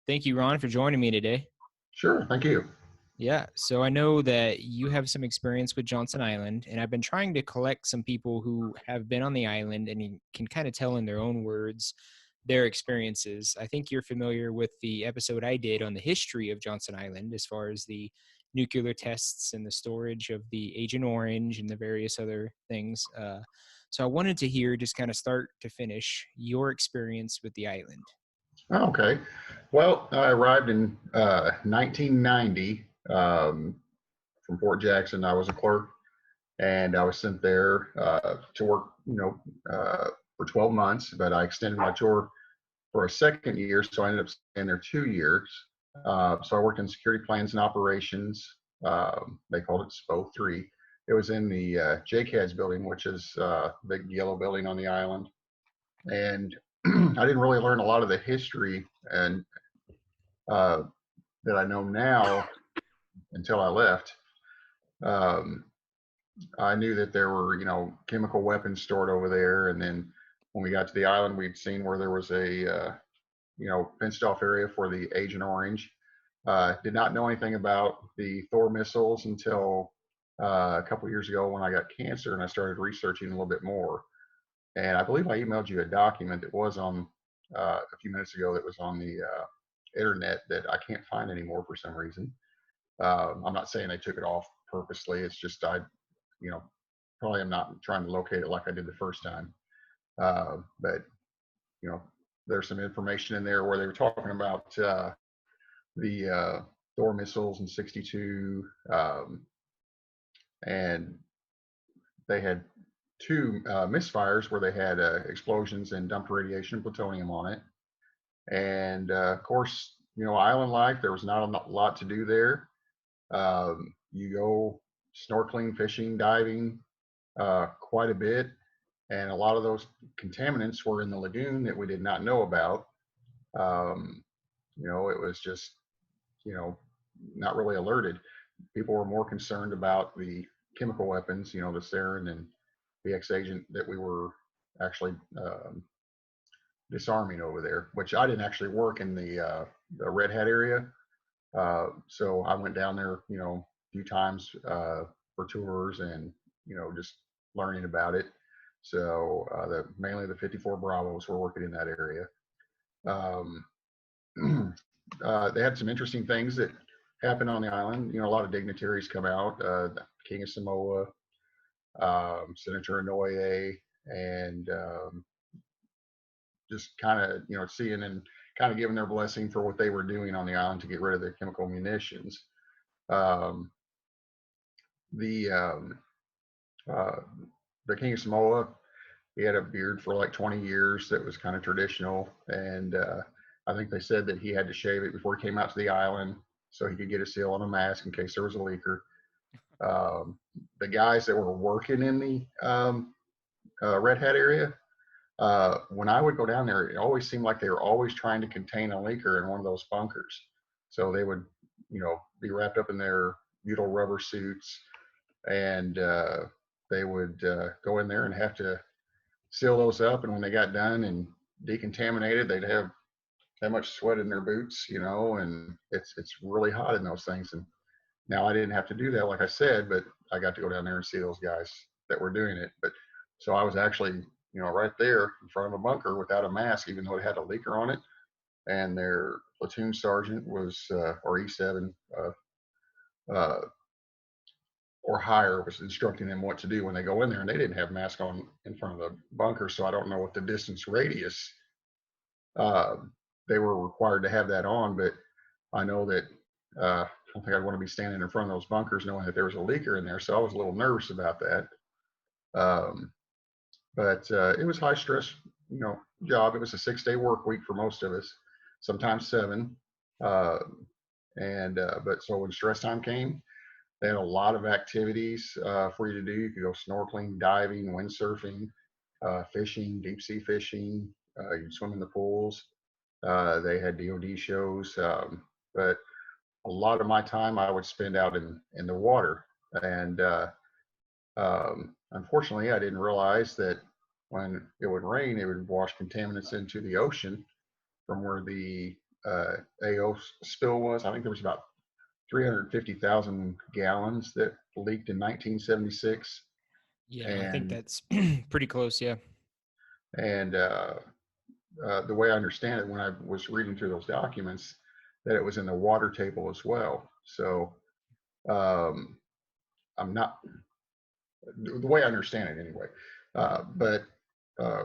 Thank you, Ron, for joining me today. Sure, thank you. Yeah, so I know that you have some experience with Johnson Island, and I've been trying to collect some people who have been on the island and you can kind of tell in their own words their experiences. I think you're familiar with the episode I did on the history of Johnson Island as far as the nuclear tests and the storage of the Agent Orange and the various other things. So I wanted to hear, just kind of start to finish, your experience with the island. Okay. Well, I arrived in 1990 from Fort Jackson. I was a clerk, and I was sent there to work, for 12 months. But I extended my tour for a second year, so I ended up staying there 2 years. So I worked in security plans and operations. They called it SPO 3. It was in the JCADS building, which is the big yellow building on the island. And I didn't really learn a lot of the history and uh, that I know now until I left. Um, I knew that there were, chemical weapons stored over there, and then when we got to the island, we'd seen where there was a, fenced off area for the Agent Orange. Did not know anything about the Thor missiles until a couple of years ago when I got cancer and I started researching a little bit more. And I believe I emailed you a document that was on a few minutes ago that was on the internet that I can't find anymore for some reason. I'm not saying they took it off purposely. It's just you know, probably am not trying to locate it like I did the first time. But you know, there's some information in there where they were talking about the Thor missiles in '62, and they had two misfires where they had explosions and dumped radiation and plutonium on it. And of course, island life, there was not a lot to do there. You go snorkeling, fishing, diving quite a bit. And a lot of those contaminants were in the lagoon that we did not know about. Um, it was just, you know, not really alerted. People were more concerned about the chemical weapons, the sarin and the X agent that we were actually disarming over there, which I didn't actually work in the Red Hat area. So I went down there, a few times for tours and, just learning about it. So mainly the 54 Bravos were working in that area. Um, they had some interesting things that happened on the island. A lot of dignitaries come out, the King of Samoa, Senator Inouye, and just kind of, seeing and kind of giving their blessing for what they were doing on the island to get rid of the chemical munitions. Um, the um, uh, the King of Samoa, he had a beard for like 20 years that was kind of traditional, and I think they said that he had to shave it before he came out to the island so he could get a seal on a mask in case there was a leaker. Um, the guys that were working in the Red Hat area, when I would go down there, it always seemed like they were always trying to contain a leaker in one of those bunkers. So they would, be wrapped up in their butyl rubber suits, and they would go in there and have to seal those up. And when they got done and decontaminated, they'd have that much sweat in their boots, and it's really hot in those things. And now I didn't have to do that, like I said, but I got to go down there and see those guys that were doing it. But so I was actually, right there in front of a bunker without a mask, even though it had a leaker on it. And their platoon sergeant was, or E7, uh, or higher, was instructing them what to do when they go in there. And they didn't have masks on in front of the bunker. So I don't know what the distance radius uh, they were required to have that on, but I know that I don't think I'd want to be standing in front of those bunkers knowing that there was a leaker in there. So I was a little nervous about that. Um, but it was high stress, job. It was a 6-day work week for most of us, sometimes 7. But so when stress time came, they had a lot of activities for you to do. You could go snorkeling, diving, windsurfing, fishing, deep sea fishing. You could swim in the pools. They had DoD shows, but a lot of my time I would spend out in the water. And unfortunately, I didn't realize that when it would rain, it would wash contaminants into the ocean from where the AO spill was. I think there was about 350,000 gallons that leaked in 1976, Yeah, I think and that's pretty close. Yeah. and the way I understand it, when I was reading through those documents, that it was in the water table as well. So um, I'm not the way I understand it anyway. But uh,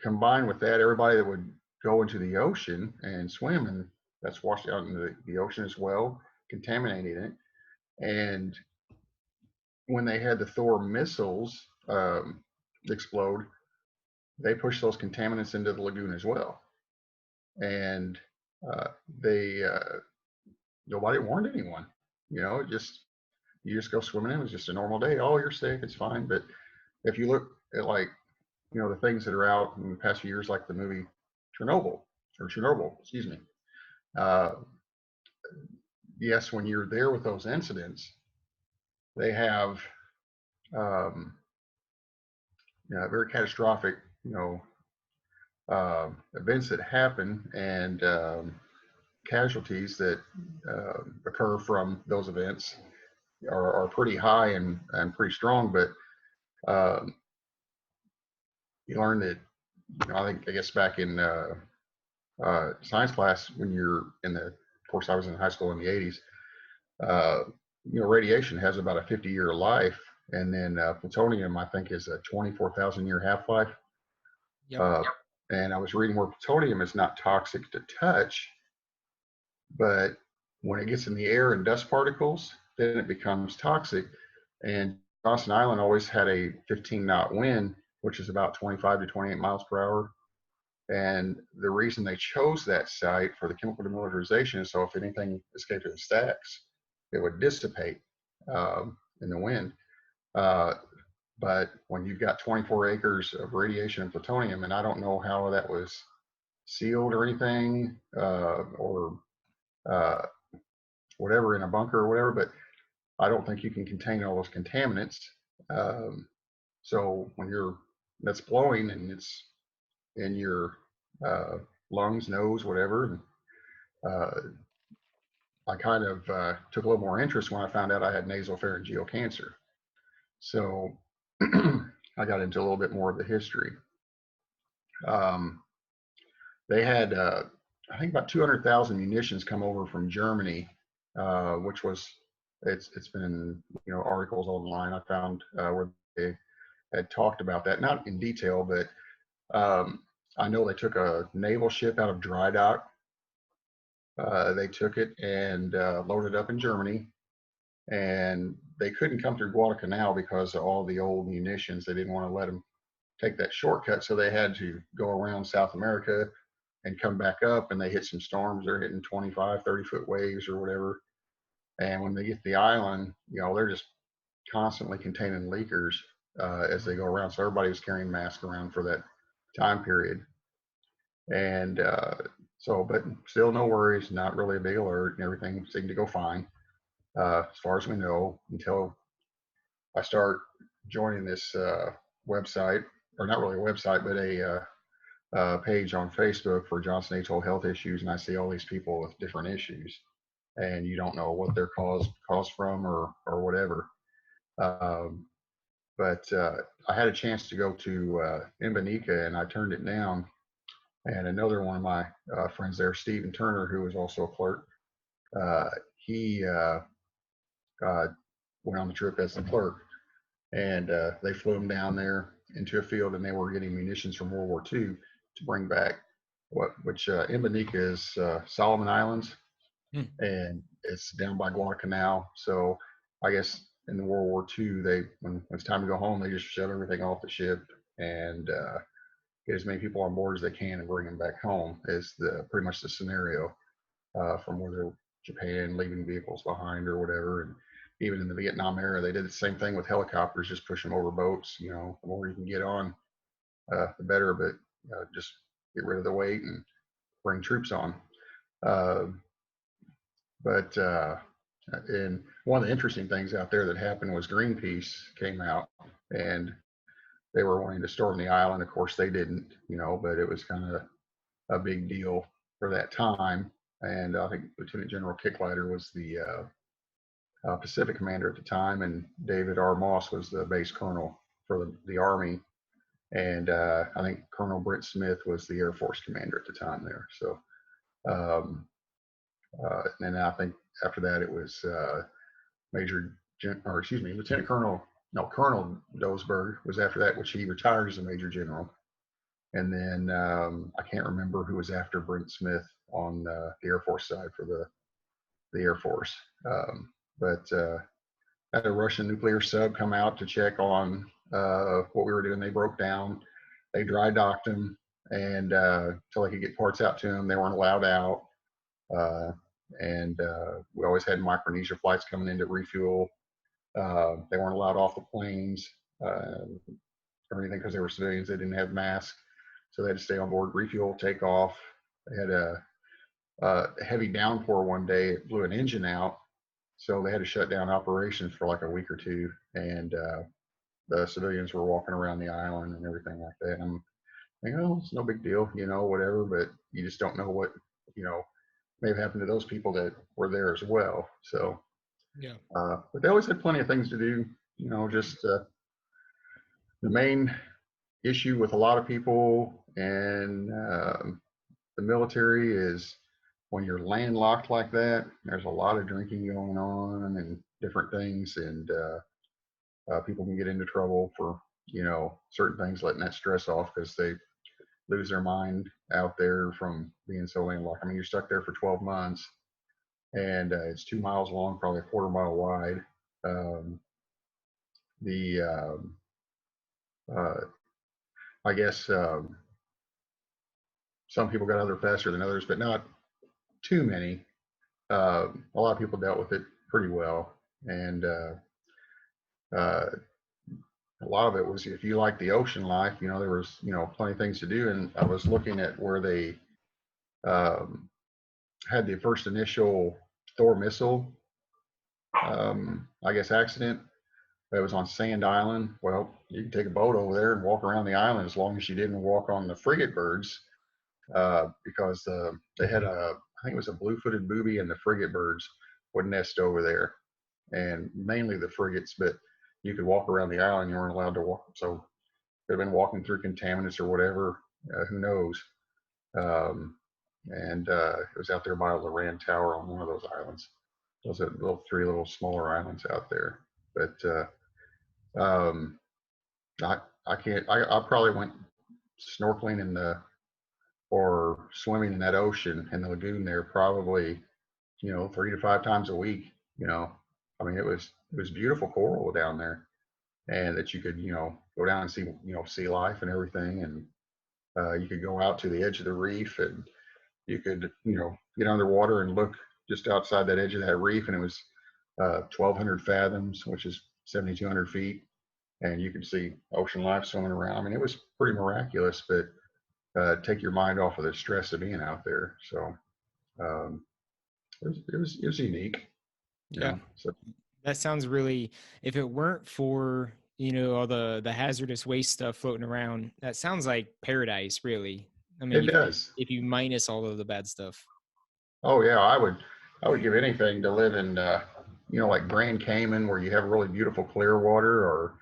combined with that, everybody that would go into the ocean and swim, and that's washed out into the ocean as well, contaminating it. And when they had the Thor missiles explode, they pushed those contaminants into the lagoon as well. And uh, they nobody warned anyone. You know, just you just go swimming in. It was just a normal day. Oh, you're safe. It's fine. But if you look at like the things that are out in the past few years, like the movie Chernobyl, excuse me. Uh, yes, when you're there with those incidents, they have um, very catastrophic, events that happen and casualties that occur from those events are pretty high and pretty strong. But um, you learn that, I guess back in science class when you're in the, of course, I was in high school in the 80s. Uh, radiation has about a 50-year life, and then plutonium, I think, is a 24,000-year half-life. Yep. Uh, and I was reading where plutonium is not toxic to touch, but when it gets in the air and dust particles, then it becomes toxic. And Johnson Island always had a 15-knot wind, which is about 25 to 28 miles per hour. And the reason they chose that site for the chemical demilitarization is so if anything escaped to the stacks, it would dissipate in the wind. Uh, but when you've got 24 acres of radiation and plutonium, and I don't know how that was sealed or anything, or uh, whatever in a bunker or whatever, but I don't think you can contain all those contaminants. Um, so when that's blowing and it's in your lungs, nose, whatever, and uh, I kind of took a little more interest when I found out I had nasopharyngeal cancer. So I got into a little bit more of the history. Um, they had, I think, about 200,000 munitions come over from Germany, which was it's been articles online I found where they had talked about that, not in detail, but I know they took a naval ship out of dry dock. They took it and loaded up in Germany, and they couldn't come through Guadalcanal because of all the old munitions. They didn't want to let them take that shortcut, so they had to go around South America and come back up, and they hit some storms. They're hitting 25, 30-foot waves or whatever. And when they get to the island, they're just constantly containing leakers as they go around. So everybody was carrying masks around for that time period. And but still no worries, not really a big alert, and everything seemed to go fine as far as we know until I start joining this website, or not really a website, but a page on Facebook for Johnson Atoll health issues, and I see all these people with different issues, and you don't know what they're caused from or whatever. Um, but I had a chance to go to Imboneeka, and I turned it down. And another one of my friends there, Stephen Turner, who was also a clerk, he went on the trip as the clerk, and they flew him down there into a field, and they were getting munitions from World War II to bring back. Which Imboneeka is Solomon Islands, and it's down by Guadalcanal. So I guess in the World War II, when it's time to go home, they just shove everything off the ship and get as many people on board as they can and bring them back home. Is pretty much the scenario from where they're Japan leaving vehicles behind or whatever. And even in the Vietnam era, they did the same thing with helicopters, just push them over boats. The more you can get on, the better. But just get rid of the weight and bring troops on. But and one of the interesting things out there that happened was Greenpeace came out and they were wanting to storm the island. Of course, they didn't, but it was kind of a big deal for that time. and I think Lieutenant General Kicklighter was the Pacific commander at the time, and David R. Moss was the base colonel for the Army, and I think Colonel Brent Smith was the Air Force commander at the time there. So, um, and I think after that it was Lieutenant Colonel, no, Colonel Dosberg was after that, which he retired as a Major General. And then I can't remember who was after Brent Smith on the Air Force side for the Air Force. But had a Russian nuclear sub come out to check on what we were doing. They broke down. They dry docked them, and until they could get parts out to them, they weren't allowed out. And we always had Micronesia flights coming in to refuel. They weren't allowed off the planes or anything because they were civilians. They didn't have masks, so they had to stay on board, refuel, take off. They had a heavy downpour one day. It blew an engine out, so they had to shut down operations for like a week or two. And the civilians were walking around the island and everything like that. And I'm thinking, oh, it's no big deal, whatever. But you just don't know what, may have happened to those people that were there as well. So, Yeah. but they always had plenty of things to do. Just the main issue with a lot of people and the military is when you're landlocked like that, there's a lot of drinking going on and different things, and people can get into trouble for certain things, letting that stress off because they lose their mind out there from being so landlocked. I mean, you're stuck there for 12 months, and it's 2 miles long, probably a quarter mile wide. The I guess some people got out there faster than others, but not too many. A lot of people dealt with it pretty well, and a lot of it was if you like the ocean life, there was plenty of things to do. And I was looking at where they um, had the first initial Thor missile, I guess, accident. It was on Sand Island. Well, you can take a boat over there and walk around the island as long as you didn't walk on the frigate birds, because they had I think it was a blue-footed booby, and the frigate birds would nest over there, and mainly the frigates. But you could walk around the island. You weren't allowed to walk, so could have been walking through contaminants or whatever. Who knows? And it was out there by Loran Tower on one of those islands. Those are three little smaller islands out there. But um, I can't. I probably went snorkeling in the or swimming in that ocean in the lagoon there probably 3 to 5 times a week. I mean, it was beautiful coral down there, and that you could go down and see sea life and everything, and you could go out to the edge of the reef, and you could get underwater and look just outside that edge of that reef, and it was 1,200 fathoms, which is 7,200 feet, and you could see ocean life swimming around. I mean, it was pretty miraculous, but take your mind off of the stress of being out there. So um, it was unique. Yeah. So That sounds really, if it weren't for, all the hazardous waste stuff floating around, that sounds like paradise, really. I mean, it does. if you minus all of the bad stuff. Oh yeah, I would give anything to live in like Grand Cayman, where you have really beautiful clear water, or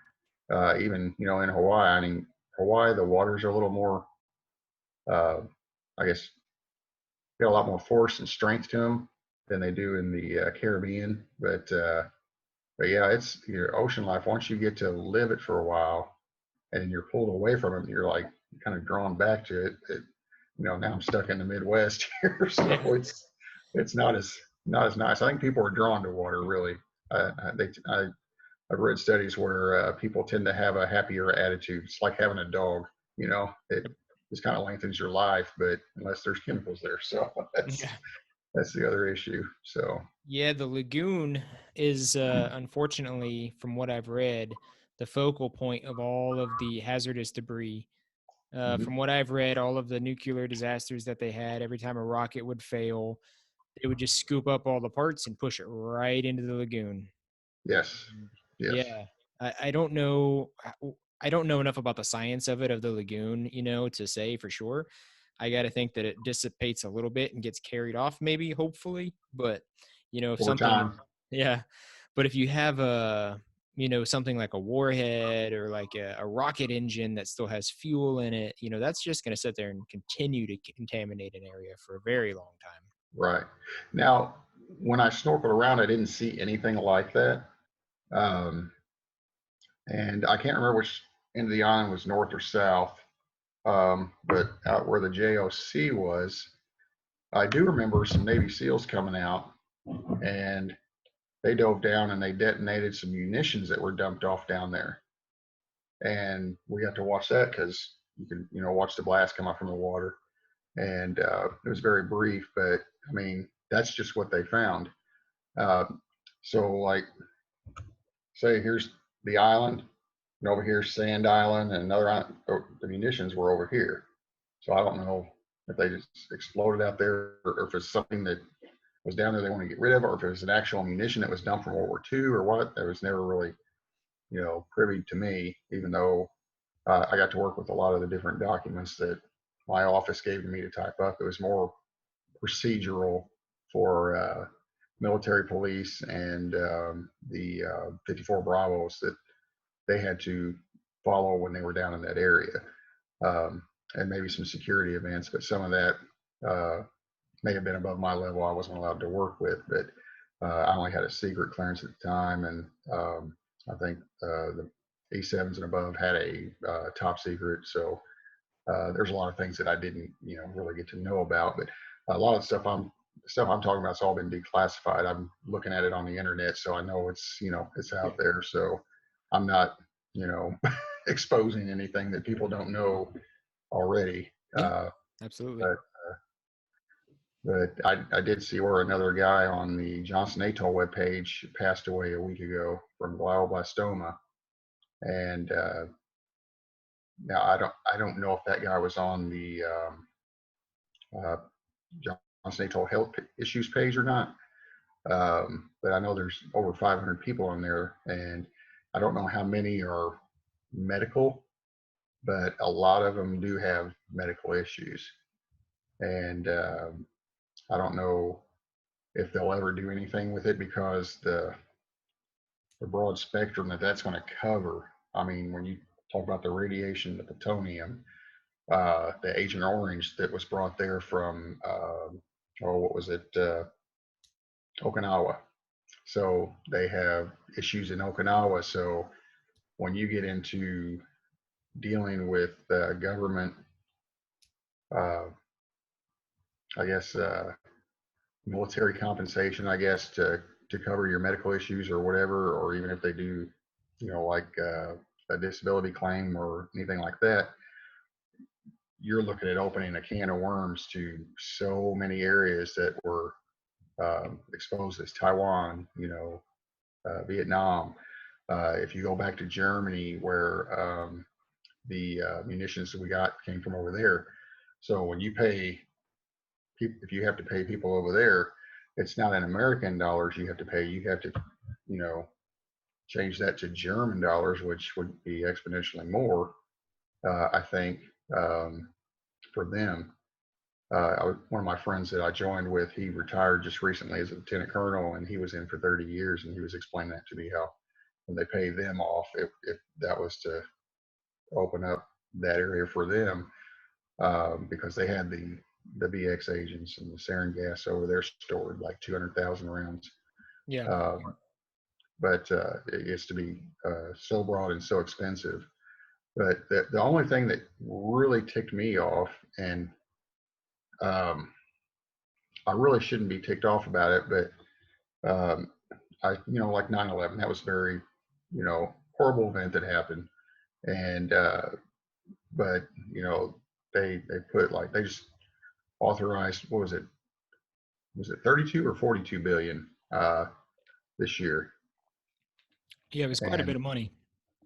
even in Hawaii. I mean, Hawaii, the waters are a little more, uh, I guess, got a lot more force and strength to them than they do in the Caribbean. But yeah, it's your ocean life. Once you get to live it for a while, and you're pulled away from it, you're like kind of drawn back to it. Now I'm stuck in the Midwest here, so Yeah. it's not as nice. I think people are drawn to water, really. I've read studies where people tend to have a happier attitude. It's like having a dog. It just kind of lengthens your life, but unless there's chemicals there, so that's Yeah. that's the other issue. So Yeah, the lagoon is unfortunately, from what I've read, the focal point of all of the hazardous debris. mhm. From what I've read, all of the nuclear disasters that they had, every time a rocket would fail, they would just scoop up all the parts and push it right into the lagoon. Yes, yes. Yeah, I don't know. I don't know enough about the science of it, of the lagoon, to say for sure. I got to think that it dissipates a little bit and gets carried off, maybe, hopefully. But, if over something, time. yeah. But if you have something like a warhead or like a rocket engine that still has fuel in it, that's just going to sit there and continue to contaminate an area for a very long time. Right. Now, when I snorkeled around, I didn't see anything like that. Um, and I can't remember which end of the island was north or south. But out where the JOC was, I do remember some Navy SEALs coming out, and they dove down and they detonated some munitions that were dumped off down there. And we got to watch that because you can, watch the blast come up from the water. And it was very brief, but I mean, that's just what they found. Uh, so, like, say here's the island, and over here's Sand Island, and another island, the munitions were over here. So I don't know if they just exploded out there, or if it's something that was down there they want to get rid of, or if it was an actual munition that was dumped from World War II or what. That was never really, privy to me, even though I got to work with a lot of the different documents that my office gave to me to type up. It was more procedural for military police and the 54 Bravos that they had to follow when they were down in that area, and maybe some security events. But some of that may have been above my level. I wasn't allowed to work with, but I only had a secret clearance at the time, and I think the E7s and above had a top secret. So there's a lot of things that I didn't, really get to know about. But a lot of stuff I'm talking about, it's all been declassified. I'm looking at it on the internet, so I know it's, it's out there. So I'm not, exposing anything that people don't know already. Yeah, absolutely. But I did see where another guy on the Johnson Atoll webpage passed away a week ago from glioblastoma, and now I don't know if that guy was on the uh, Johnson Atoll Health Issues page or not. But I know there's over 500 people on there, and I don't know how many are medical, but a lot of them do have medical issues, and I don't know if they'll ever do anything with it because the broad spectrum that's going to cover. I mean, when you talk about the radiation, the plutonium, the Agent Orange that was brought there from, what was it, Okinawa. So they have issues in Okinawa. So when you get into dealing with government, uh, I guess, military compensation, I guess, to cover your medical issues or whatever, or even if they do, like a disability claim or anything like that, you're looking at opening a can of worms to so many areas that were exposed as Taiwan, Vietnam. If you go back to Germany, where the munitions that we got came from over there. So when you pay, if you have to pay people over there, it's not in American dollars you have to pay. You have to, change that to German dollars, which would be exponentially more, I think, for them. One of my friends that I joined with, he retired just recently as a lieutenant colonel, and he was in for 30 years, and he was explaining that to me, how when they pay them off, if that was to open up that area for them, because they had the VX agents and the sarin gas over there stored, like 200,000 rounds. Yeah. But it gets to be so broad and so expensive. But the only thing that really ticked me off, and um, I really shouldn't be ticked off about it, but like 9/11, that was very, horrible event that happened. And but they put, like, they just authorized, what was it 32 or 42 billion this year? Yeah, it was quite a And bit of money.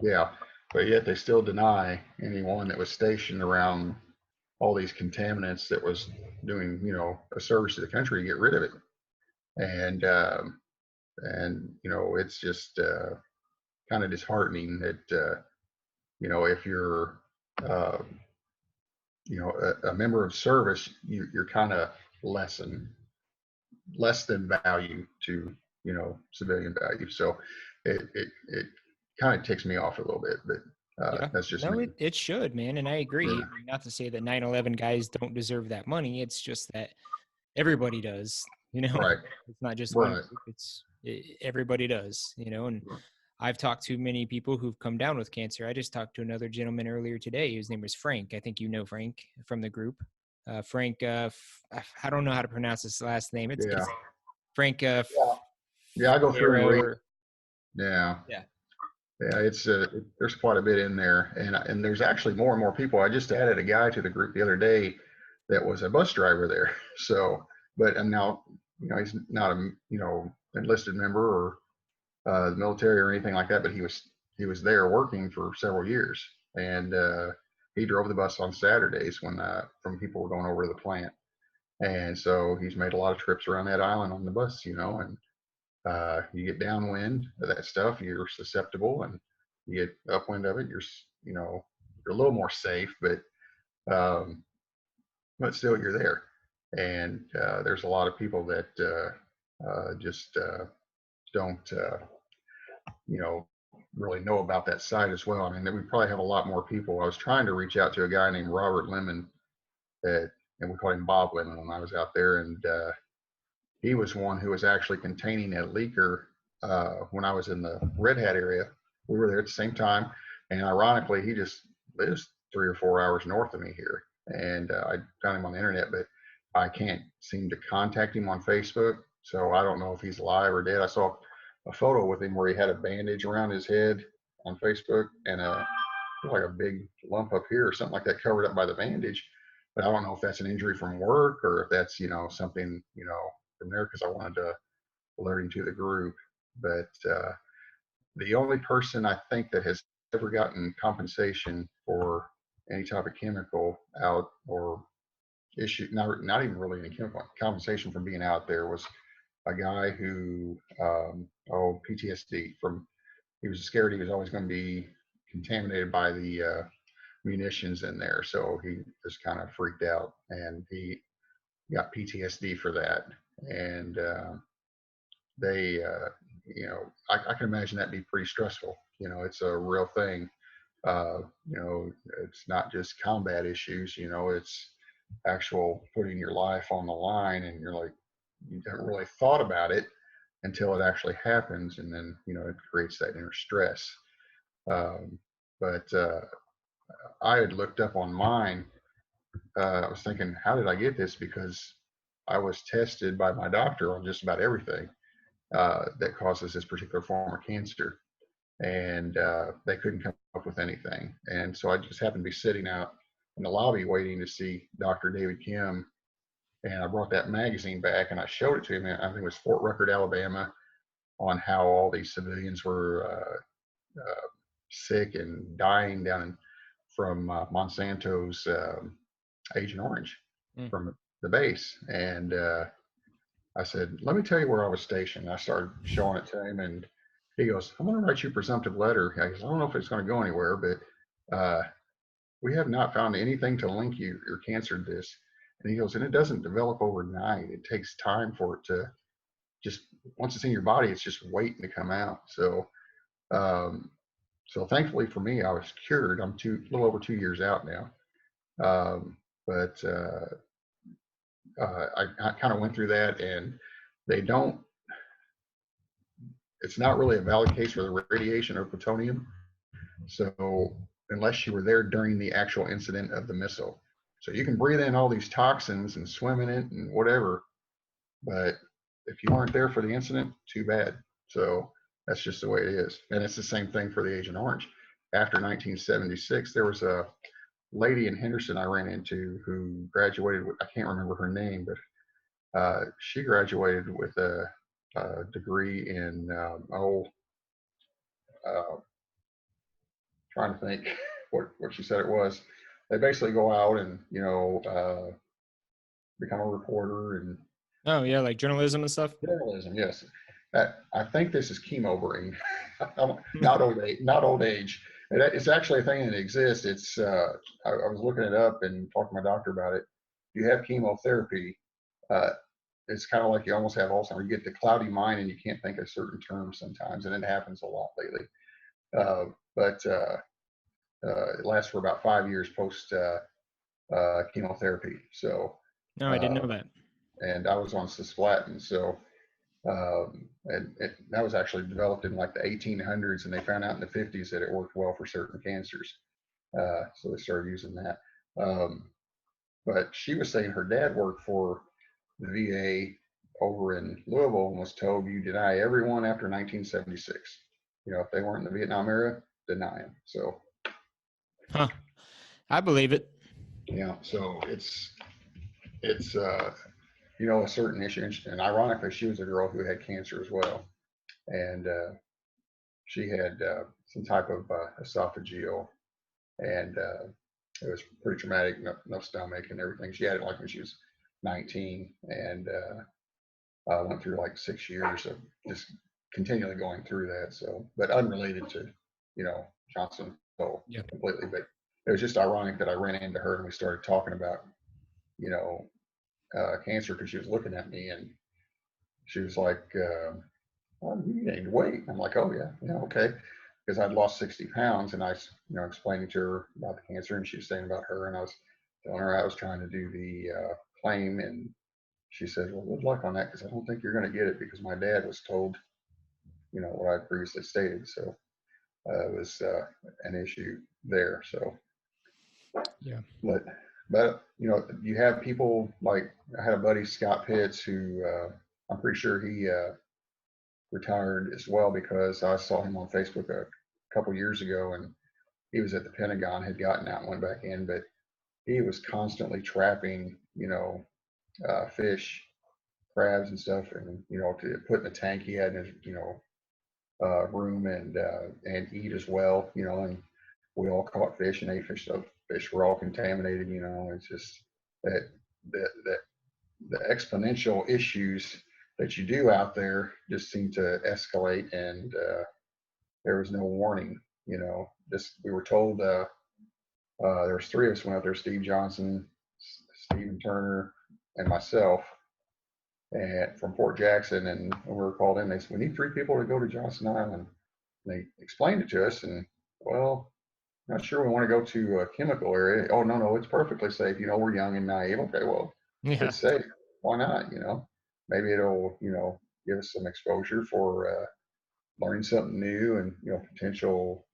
yeah, but yet they still deny anyone that was stationed around all these contaminants that was doing, a service to the country to get rid of it. And it's just kind of disheartening that if you're uh, a member of service, you're kind of less than value to, civilian value. So it kind of ticks me off a little bit, but Yeah. that's just No, me. it should, man. And I agree. Yeah. Not to say that 9/11 guys don't deserve that money. It's just that everybody does, you know, Right. it's not just one Right. group. Everybody does, and I've talked to many people who've come down with cancer. I just talked to another gentleman earlier today. His name was Frank. I think you know Frank from the group. Frank, I don't know how to pronounce his last name. Yeah. It's Frank Yeah. Yeah. I go through and Fierro read. or Yeah. yeah. Yeah. There's quite a bit in there, and there's actually more and more people. I just added a guy to the group the other day that was a bus driver there. So, and now, he's not a, enlisted member or the military or anything like that, but he was there working for several years, and he drove the bus on Saturdays when from people were going over to the plant, and so he's made a lot of trips around that island on the bus, and you get downwind of that stuff, you're susceptible, and you get upwind of it, you're a little more safe, um, but still you're there, and there's a lot of people that just don't. You know, really know about that site as well. I mean, we probably have a lot more people. I was trying to reach out to a guy named Robert Lemon, and we called him Bob Lemon when I was out there, and he was one who was actually containing a leaker when I was in the Red Hat area. We were there at the same time, and ironically, he just lives 3 or 4 hours north of me here, and I found him on the internet, but I can't seem to contact him on Facebook, so I don't know if he's alive or dead. I saw a photo with him where he had a bandage around his head on Facebook and like a big lump up here or something like that covered up by the bandage. But I don't know if that's an injury from work or if that's, something, from there, because I wanted to alert him to the group. But the only person I think that has ever gotten compensation for any type of chemical out or issue, not even really any chemical compensation from being out there, was a guy who, PTSD from, he was scared he was always going to be contaminated by the munitions in there. So he just kind of freaked out and he got PTSD for that. And they, I can imagine that'd be pretty stressful. It's a real thing. It's not just combat issues, it's actual putting your life on the line, and you're like, you haven't really thought about it until it actually happens, and then it creates that inner stress. But I had looked up on mine. I was thinking, how did I get this? Because I was tested by my doctor on just about everything that causes this particular form of cancer, and they couldn't come up with anything. And so I just happened to be sitting out in the lobby waiting to see Dr. David Kim, and I brought that magazine back and I showed it to him. I think it was Fort Ruckert, Alabama, on how all these civilians were sick and dying from Monsanto's Agent Orange Mm. from the base. And I said, let me tell you where I was stationed. I started showing it to him, and he goes, I'm going to write you a presumptive letter. I goes, I don't know if it's going to go anywhere, but we have not found anything to link your cancer to this. And he goes, and it doesn't develop overnight. It takes time for it to just, once it's in your body, it's just waiting to come out. Um, so thankfully for me, I was cured. I'm a little over 2 years out now. But I kind of went through that, and they don't, it's not really a valid case for the radiation or plutonium. So unless you were there during the actual incident of the missile. So you can breathe in all these toxins and swim in it and whatever, but if you weren't there for the incident, too bad. So that's just the way it is. And it's the same thing for the Agent Orange. After 1976, there was a lady in Henderson I ran into who graduated with, I can't remember her name, but she graduated with a degree in trying to think what she said it was. They basically go out and become a reporter and Oh yeah, like journalism and stuff. journalism. Yes, I think this is chemo brain, not old age. Not old age. It's actually a thing that exists. I was looking it up and talking to my doctor about it. If you have chemotherapy, uh, it's kind of like you almost have Alzheimer's. You get the cloudy mind and you can't think of certain terms sometimes, and it happens a lot lately. Uh, but it lasts for about 5 years post chemotherapy. So, No, I didn't uh, know that. and I was on cisplatin. So, and that was actually developed in like the 1800s, and they found out in the 50s that it worked well for certain cancers. So they started using that. Um, but she was saying her dad worked for the VA over in Louisville and was told you deny everyone after 1976. If they weren't in the Vietnam era, deny them. So, Huh. I believe it. so it's a certain issue. And ironically, she was a girl who had cancer as well, and she had some type of esophageal, and it was pretty traumatic. No stomach and everything. She had it like when she was 19, and went through like 6 years of just continually going through that. So, but unrelated to Johnson Yeah. completely. But it was just ironic that I ran into her and we started talking about you know cancer, because she was looking at me and she was like, "Well, you gained weight." I'm like, "Oh yeah, yeah, okay," because I'd lost 60 pounds, and I explaining to her about the cancer, and she was saying about her, and I was telling her I was trying to do the claim, and she said, "Well, good luck on that, because I don't think you're going to get it, because my dad was told, what I previously stated." So it was an issue there. So, Yeah. but you have people like, I had a buddy, Scott Pitts, who I'm pretty sure he retired as well, because I saw him on Facebook a couple years ago, and he was at the Pentagon, had gotten out and went back in, but he was constantly trapping, fish, crabs and stuff, and to put in the tank he had in his room, and eat as well, and we all caught fish and ate fish, so fish were all contaminated. It's just that the exponential issues that you do out there just seem to escalate, and there was no warning. Just we were told, there was three of us went out there: Steve Johnson, Stephen Turner, and myself, and from Fort Jackson. And when we were called in, they said, "We need 3 people to go to Johnson Island." And they explained it to us, and, well, not sure we want to go to a chemical area. Oh, no, it's perfectly safe. We're young and naive. Okay, well, Yeah. it's safe. Why not? Maybe it'll, give us some exposure for learning something new, and, potential,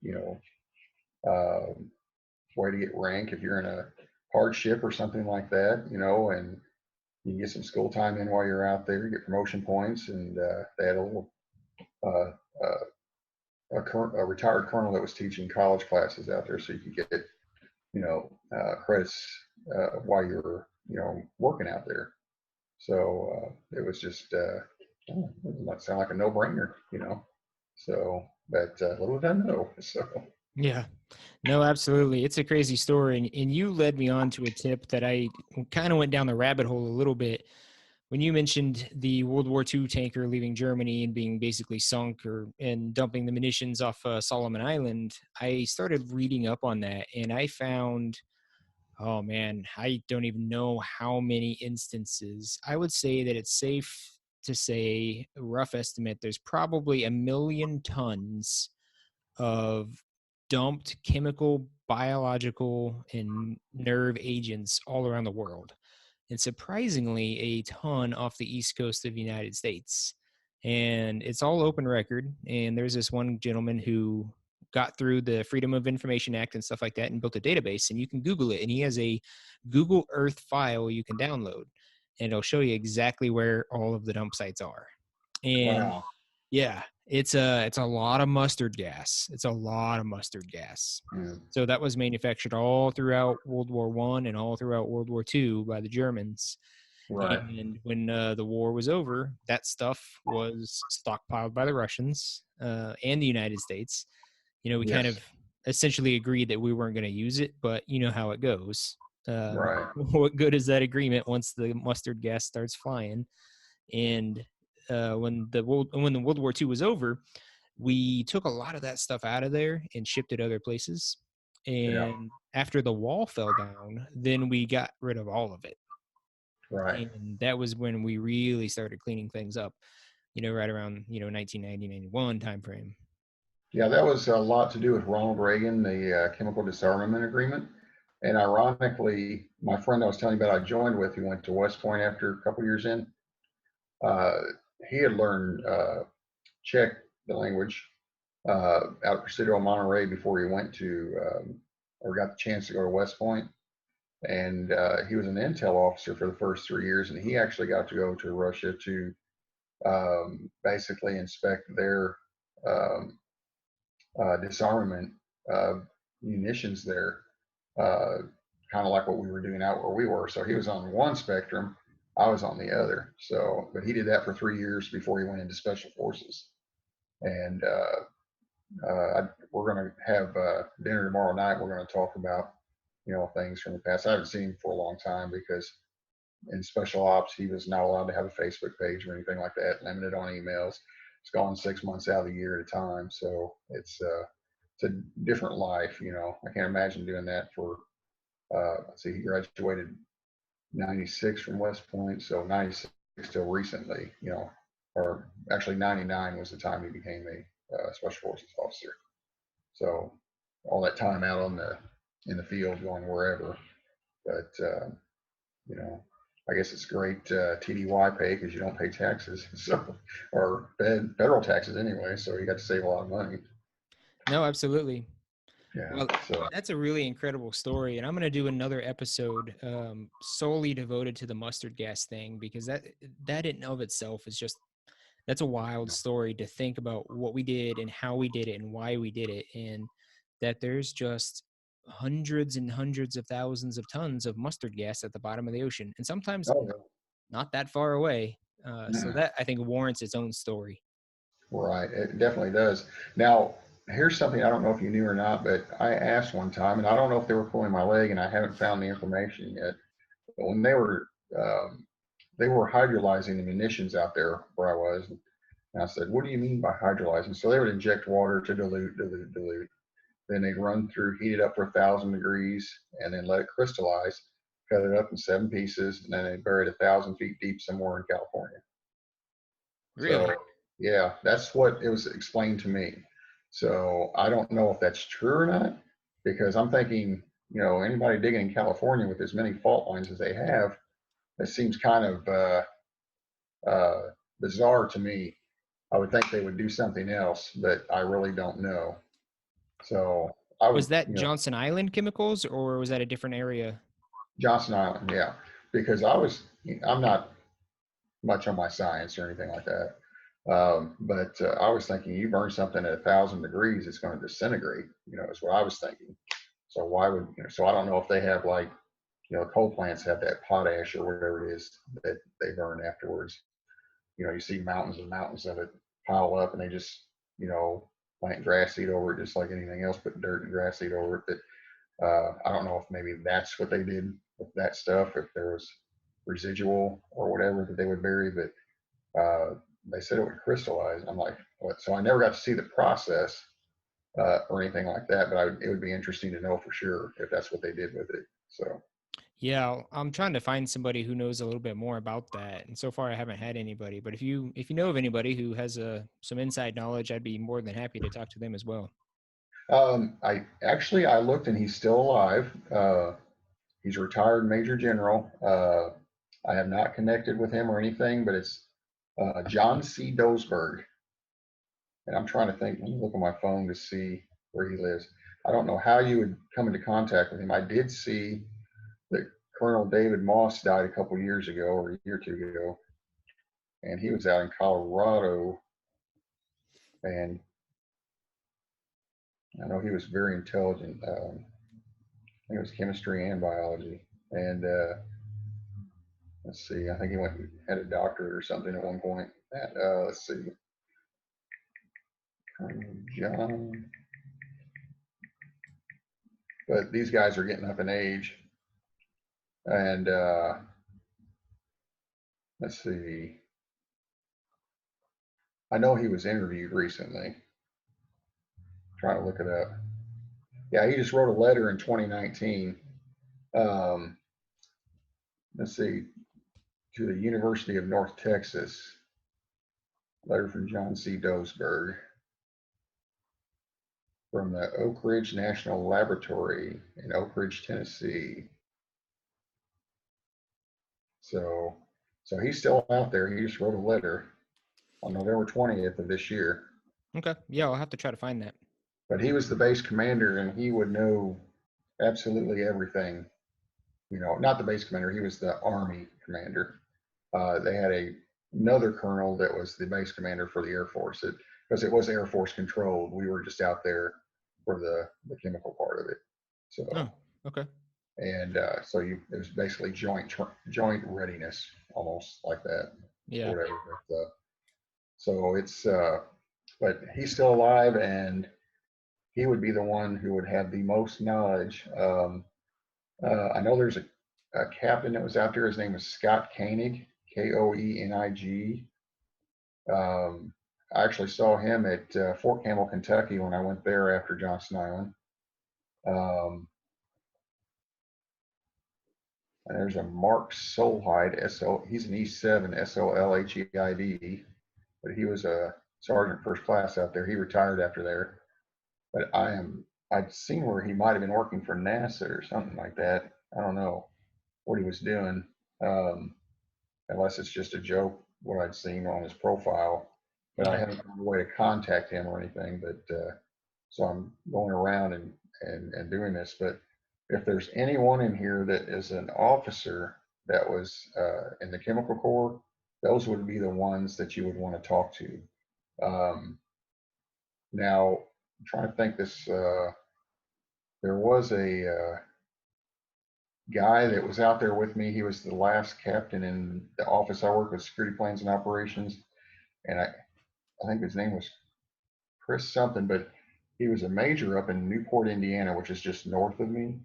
uh, way to get rank if you're in a hardship or something like that, and you get some school time in while you're out there, you get promotion points. And they had a little, uh, a retired colonel that was teaching college classes out there, so you could get, credits while you're, working out there. So it was just, it might sound like a no-brainer, So, but little did I know. So, Yeah. No, absolutely. It's a crazy story. And you led me on to a tip that I kind of went down the rabbit hole a little bit. When you mentioned the World War II tanker leaving Germany and being basically sunk and dumping the munitions off Solomon Island, I started reading up on that, and I found, oh man, I don't even know how many instances. I would say that it's safe to say, a rough estimate, there's probably 1 million tons of dumped chemical, biological, and nerve agents all around the world. And surprisingly, a ton off the east coast of the United States. And it's all open record. And there's this one gentleman who got through the Freedom of Information Act and stuff like that and built a database. And you can Google it. And he has a Google Earth file you can download. And it'll show you exactly where all of the dump sites are. And wow. yeah, it's a lot of mustard gas. It's a lot of mustard gas. Yeah. So that was manufactured all throughout World War I and all throughout World War II by the Germans. Right. And when the war was over, that stuff was stockpiled by the Russians and the United States. We kind Yes. of essentially agreed that we weren't going to use it, but you know how it goes. Right. What good is that agreement once the mustard gas starts flying? And when the World War II was over, We took a lot of that stuff out of there and shipped it other places. Yeah. And after the wall fell down, then we got rid of all of it. Right. And that was when we really started cleaning things up, right around, 1990, 91 timeframe. Yeah, that was a lot to do with Ronald Reagan, the chemical disarmament agreement. And ironically, my friend I was telling you about, I joined with, who went to West Point after a couple years in, uh, he had learned Czech, the language, out at Presidio Monterey before he went to, or got the chance to go to West Point. And he was an intel officer for the first 3 years, and he actually got to go to Russia to basically inspect their um, disarmament munitions there, uh, kind of like what we were doing out where we were. So he was on one spectrum, I was on the other. So, but he did that for 3 years before he went into special forces. And we're going to have dinner tomorrow night. We're going to talk about, things from the past. I haven't seen him for a long time because in special ops, he was not allowed to have a Facebook page or anything like that, limited on emails. It's gone 6 months out of the year at a time. So it's a different life. I can't imagine doing that for, let's see, he graduated 96 from West Point. So 96 till recently, or actually 99 was the time he became a special forces officer. So all that time out in the field going wherever. But, you know, I guess it's great TDY pay because you don't pay taxes, so or federal taxes anyway. So you got to save a lot of money. No, absolutely. Yeah. Well, So that's a really incredible story, and I'm going to do another episode solely devoted to the mustard gas thing because that in and of itself is just that's a wild story to think about what we did and how we did it and why we did it, and that there's just hundreds and hundreds of thousands of tons of mustard gas at the bottom of the ocean, and sometimes oh not that far away. So yeah, that I think warrants its own story. right. It definitely does. Now here's something I don't know if you knew or not, but I asked one time, and I don't know if they were pulling my leg, and I haven't found the information yet. But when um, they were hydrolyzing the munitions out there where I was, and I said, "What do you mean by hydrolyzing?" So they would inject water to dilute, dilute, dilute. Then they'd run through, heat it up for 1,000 degrees, and then let it crystallize, cut it up in 7 pieces, and then they bury it 1,000 feet deep somewhere in California. So, Really? yeah, that's what it was explained to me. So I don't know if that's true or not, because I'm thinking, anybody digging in California with as many fault lines as they have, it seems kind of bizarre to me. I would think they would do something else, but I really don't know. So I would, Was that Johnson Island chemicals or was that a different area? Johnson Island, yeah, because I'm not much on my science or anything like that. But I was thinking you burn something at 1,000 degrees, it's going to disintegrate, is what I was thinking. So why would, so I don't know if they have like, coal plants have that potash or whatever it is that they burn afterwards. You see mountains and mountains of it pile up and they just, plant grass seed over it just like anything else, put dirt and grass seed over it. I don't know if maybe that's what they did with that stuff, if there was residual or whatever that they would bury, but they said it would crystallize. I'm like, what? So I never got to see the process or anything like that, but it would be interesting to know for sure if that's what they did with it. So, Yeah, I'm trying to find somebody who knows a little bit more about that. And so far I haven't had anybody, but if you know of anybody who has some inside knowledge, I'd be more than happy to talk to them as well. I looked and he's still alive. He's a retired major general. I have not connected with him or anything, but it's John C. Dosberg. And I'm trying to think, let me look on my phone to see where he lives. I don't know how you would come into contact with him. I did see that Colonel David Moss died a couple years ago or a year or two ago, and he was out in Colorado. And I know he was very intelligent. I think it was chemistry and biology. And let's see, I think he went and had a doctorate or something at one point. Let's see, John. But these guys are getting up in age, and let's see. I know he was interviewed recently. Trying to look it up. Yeah, he just wrote a letter in 2019. Um, let's see, to the University of North Texas. Letter from John C. Dosberg from the Oak Ridge National Laboratory in Oak Ridge, Tennessee. So, so he's still out there. He just wrote a letter on November 20th of this year. Okay. Yeah, I'll have to try to find that. But he was the base commander, and he would know absolutely everything. You know, not the base commander. He was the Army commander. They had another colonel that was the base commander for the Air Force. Because it was Air Force controlled. We were just out there for the chemical part of it. Oh, So okay. and so it was basically joint readiness, almost like that, Yeah. or whatever. So it's but he's still alive, and he would be the one who would have the most knowledge. I know there's a captain that was out there. His name was Scott Koenig, Koenig. I actually saw him at Fort Campbell, Kentucky, when I went there after Johnson Island. Um, and there's a Mark Solheid, he's an E7, Solheid, but he was a sergeant first class out there. He retired after there. But I'd seen where he might have been working for NASA or something like that. I don't know what he was doing, um, unless it's just a joke, what I'd seen on his profile. But I Yeah. haven't found a way to contact him or anything. But so I'm going around and doing this. But if there's anyone in here that is an officer that was in the Chemical Corps, those would be the ones that you would want to talk to. Now, I'm trying to think this. There was a guy that was out there with me. He was the last captain in the office I work with, security plans and operations, and I think his name was Chris something, but he was a major up in Newport, Indiana, which is just north of me,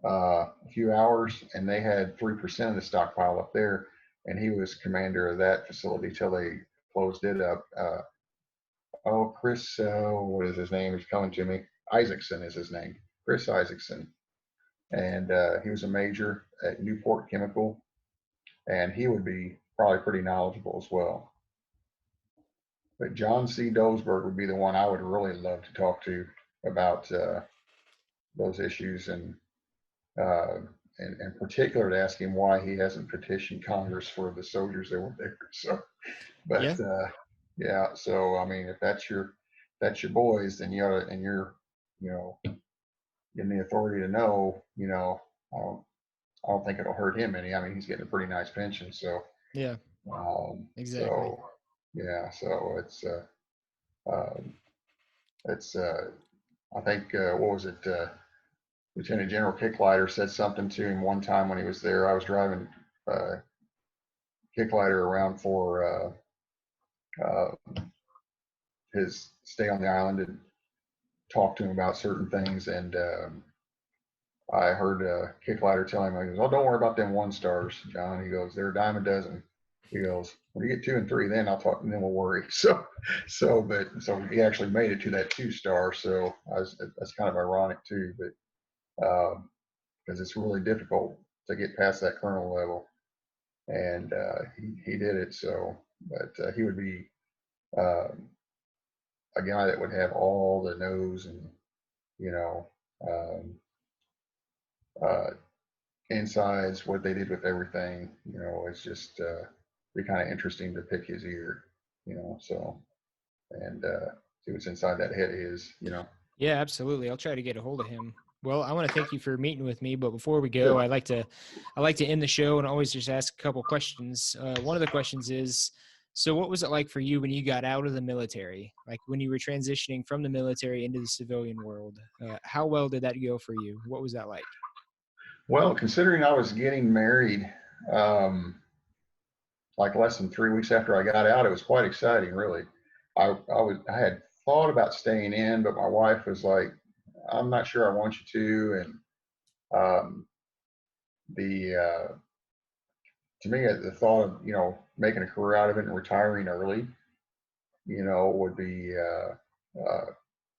a few hours, and they had 3% of the stockpile up there, and he was commander of that facility till they closed it up. Chris, what is his name? He's coming to me. Isaacson is his name. Chris Isaacson. And he was a major at Newport Chemical, and he would be probably pretty knowledgeable as well. But John C. Dosberg would be the one I would really love to talk to about those issues, uh, and in particular to ask him why he hasn't petitioned Congress for the soldiers that were there. So, Yeah. but yeah, so I mean, if that's your boys, then you ought to, and you're, you know, getting the authority to know, you know, I don't think it'll hurt him any. I mean, he's getting a pretty nice pension, so Yeah. Exactly. so yeah, so um, it's I think what was it? Lieutenant General Kicklighter said something to him one time when he was there. I was driving uh, Kicklighter around for his stay on the island and talk to him about certain things, and I heard Kicklighter tell him, he goes, "Oh, don't worry about them 1 stars, John." He goes, "They're a dime a dozen." He goes, "When you get 2 and 3, then I'll talk, and then we'll worry." So he actually made it to that 2 star. So that's kind of ironic too, but because it's really difficult to get past that colonel level, and he did it. So, but he would be um, a guy that would have all the knows and you know um, uh, insides, what they did with everything. You know, it's just be kind of interesting to pick his ear. You know, so and see what's inside that head of his. You know. Yeah, absolutely. I'll try to get a hold of him. Well, I want to thank you for meeting with me, but before we go, Sure. I like to end the show and always just ask a couple questions. One of the questions is, so what was it like for you when you got out of the military? Like when you were transitioning from the military into the civilian world? How well did that go for you? What was that like? Well, considering I was getting married, um, like less than 3 weeks after I got out, it was quite exciting, really. I had thought about staying in, but my wife was like, "I'm not sure I want you to," and um, the to me, the thought of making a career out of it and retiring early, would be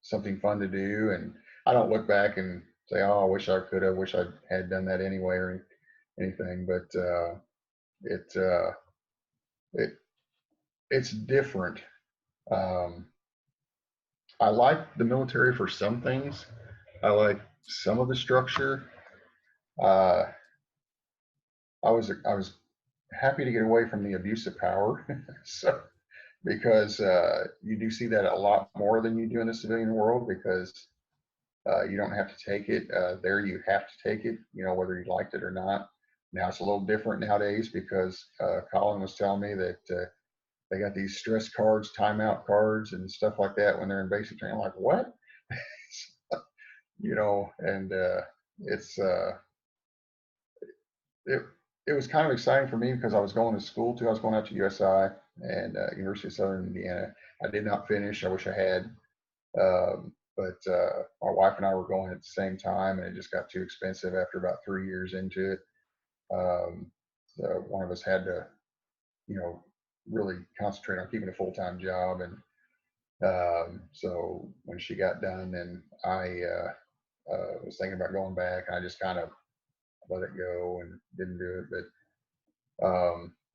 something fun to do. And I don't look back and say, oh, I wish I could have, wish I had done that anyway or anything. But it, it, it's different. Um, I like the military for some things. I like some of the structure. Uh, I was happy to get away from the abuse of power. So because you do see that a lot more than you do in the civilian world because you don't have to take it. There you have to take it, whether you liked it or not. Now it's a little different nowadays because Colin was telling me that they got these stress cards, timeout cards, and stuff like that when they're in basic training. I'm like, what? And it's it it was kind of exciting for me because I was going to school too. I was going out to USI and University of Southern Indiana. I did not finish. I wish I had. But my wife and I were going at the same time, and it just got too expensive after about 3 years into it. Um, so one of us had to, really concentrate on keeping a full-time job. And so when she got done, then I was thinking about going back. I just kind of let it go and didn't do it. But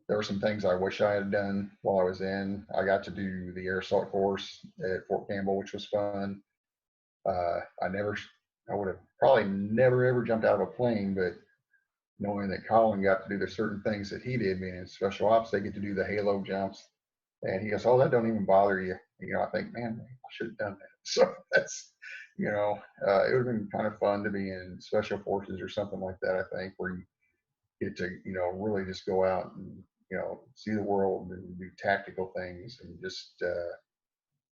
there were some things I wish I had done while I was in. I got to do the air assault course at Fort Campbell, which was fun. I would have probably never ever jumped out of a plane, but knowing that Colin got to do the certain things that he did, being in special ops, they get to do the halo jumps. And he goes, "Oh, that don't even bother you." I think, man, I should have done that. So that's, it would have been kind of fun to be in special forces or something like that. I think where you get to, really just go out and, see the world and do tactical things and just,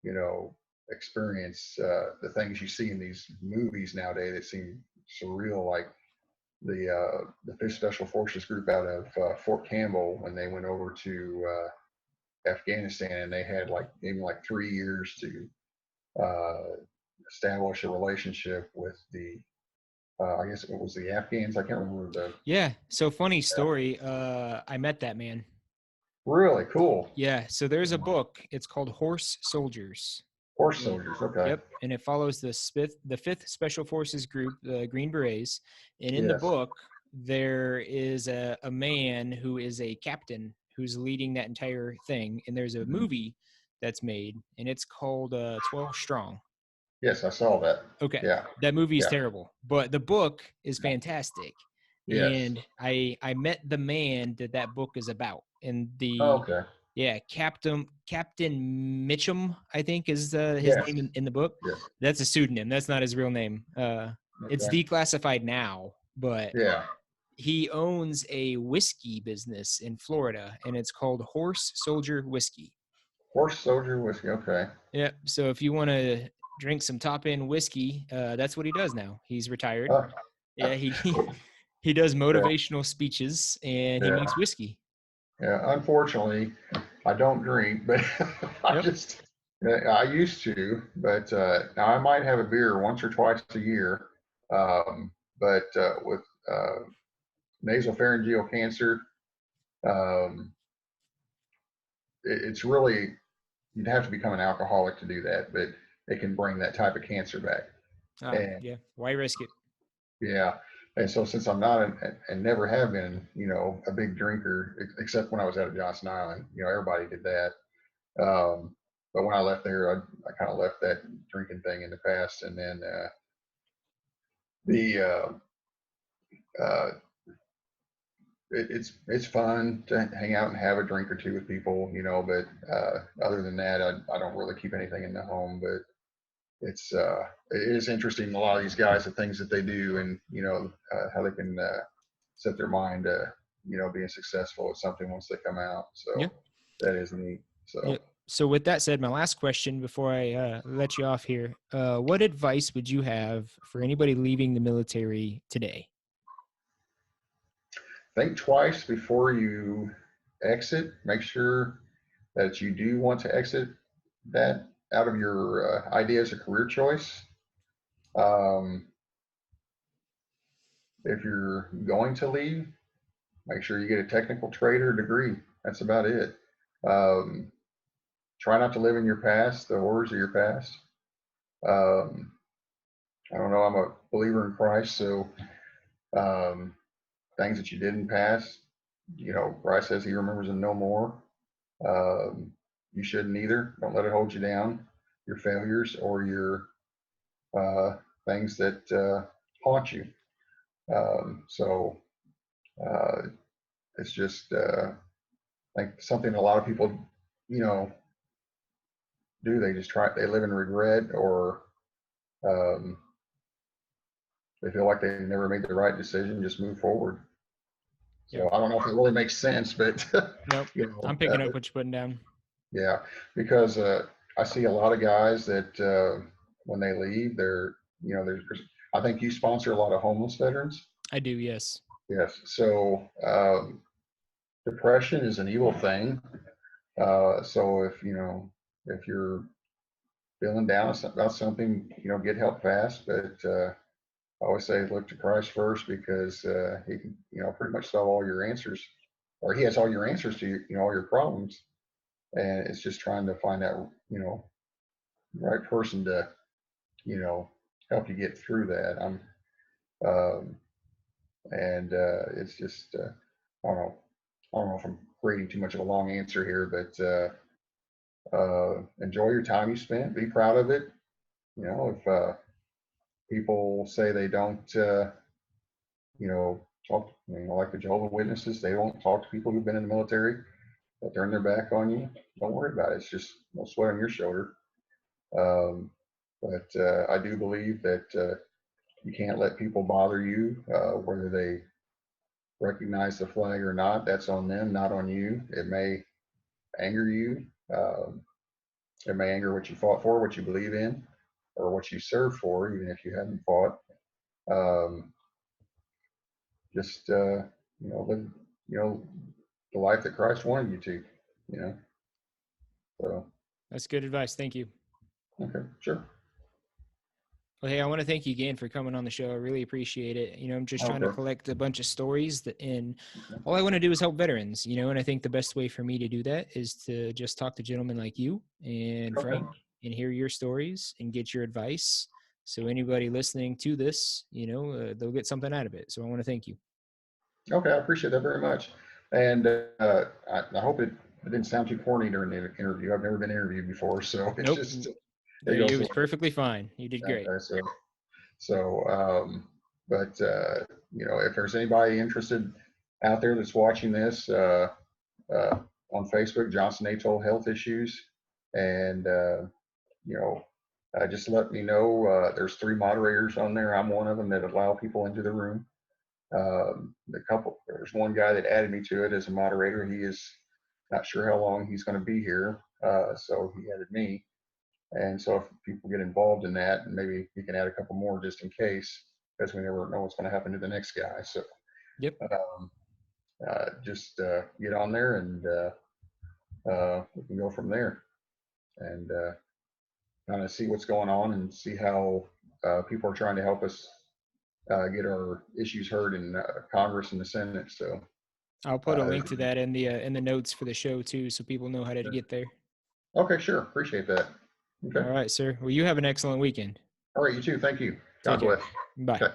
you know, experience the things you see in these movies nowadays that seem surreal, like the Fifth Special Forces group out of Fort Campbell when they went over to Afghanistan, and they had even 3 years to establish a relationship with the I guess it was the Afghans. I can't remember the. Yeah. So funny story. I met that man. Really cool. Yeah. So there's a book. It's called Horse Soldiers. Horse Soldiers. Okay. Yep. And it follows the fifth Special Forces Group, the Green Berets. And in the Yes. book, there is a man who is a captain who's leading that entire thing. And there's a movie that's made, and it's called 12 Strong. Yes, I saw that. Okay. Yeah. That movie is Yeah. terrible, but the book is fantastic. Yes. And I met the man that book is about. And Oh, okay. yeah, Captain Mitchum, I think is his Yes. name in the book. Yes. That's a pseudonym. That's not his real name. It's Okay. declassified now, but Yeah. he owns a whiskey business in Florida, and it's called Horse Soldier Whiskey. Horse Soldier Whiskey. Okay. Yeah. So if you want to drink some top end whiskey, that's what he does now. He's retired. Yeah, he does motivational speeches, and he Yeah. makes whiskey. Yeah. Unfortunately, I don't drink, but I used to, but now I might have a beer once or twice a year. But with nasopharyngeal cancer, um, it's really, you'd have to become an alcoholic to do that, but it can bring that type of cancer back. And Yeah, why risk it? yeah. And so since I'm not and never have been, a big drinker, except when I was out of Johnson Island, everybody did that. But when I left there, I kind of left that drinking thing in the past. And then the uh, it's fun to hang out and have a drink or two with people, but other than that, I don't really keep anything in the home. But it is interesting, a lot of these guys, the things that they do, and how they can set their mind to being successful at something once they come out. So Yeah. that is neat. So Yeah. So with that said, my last question before I let you off here, what advice would you have for anybody leaving the military today? think twice before you exit. Make sure that you do want to exit that out of your idea as a career choice. Um, if you're going to leave, make sure you get a technical trade or degree. That's about it. Um, try not to live in your past, the horrors of your past. Um, I don't know. I'm a believer in Christ, so um, things that you didn't pass, Christ says He remembers them no more. Um, you shouldn't either. Don't let it hold you down. Your failures or your things that haunt you. So uh, it's just like something a lot of people, you know, do. They just they live in regret, or um, they feel like they never made the right decision, just move forward. Yep. So I don't know if it really makes sense, but Nope. I'm picking up what you're putting down. yeah, because I see a lot of guys that when they leave, there's, I think you sponsor a lot of homeless veterans. I do, yes. Yes. So depression is an evil thing. So if you're feeling down about something, get help fast. But I always say look to Christ first, because He can, pretty much solve all your answers, or He has all your answers to all your problems. And it's just trying to find that, right person to, help you get through that. Um, and it's just, I don't know if I'm creating too much of a long answer here, but enjoy your time you spent. Be proud of it. If people say they don't, talk, like the Jehovah's Witnesses, they won't talk to people who've been in the military, that turn their back on you. Don't worry about it. It's just no sweat on your shoulder. Um, but I do believe that you can't let people bother you, whether they recognize the flag or not. That's on them, not on you. It may anger you. It may anger what you fought for, what you believe in, or what you served for, even if you haven't fought. Um, just live the life that Christ wanted you to. You know. So. That's good advice. Thank you. Okay. Sure. Well, hey, I want to thank you again for coming on the show. I really appreciate it. I'm just trying to Okay. collect a bunch of stories and all I want to do is help veterans, and I think the best way for me to do that is to just talk to gentlemen like you and Okay. Frank and hear your stories and get your advice. So anybody listening to this, they'll get something out of it. So I want to thank you. Okay. I appreciate that very much. And I hope it didn't sound too corny during the interview. I've never been interviewed before, so it's Nope. just It was perfectly fine. You did great. Okay, so, but if there's anybody interested out there that's watching this on Facebook, Johnson Atoll Health Issues, and you know, just let me know. There's 3 moderators on there. I'm one of them that allow people into the room. There's one guy that added me to it as a moderator. He is not sure how long he's going to be here, so he added me. And so if people get involved in that, and maybe you can add a couple more just in case, because we never know what's going to happen to the next guy. So Yep. Just get on there, and we can go from there, and kind of see what's going on and see how people are trying to help us get our issues heard in Congress and the Senate. So I'll put a link to that in the notes for the show too, so people know how to get there. Okay, sure. Appreciate that. Okay. All right, sir. Well, you have an excellent weekend. All right, you too. Thank you. God bless. Bye. Okay.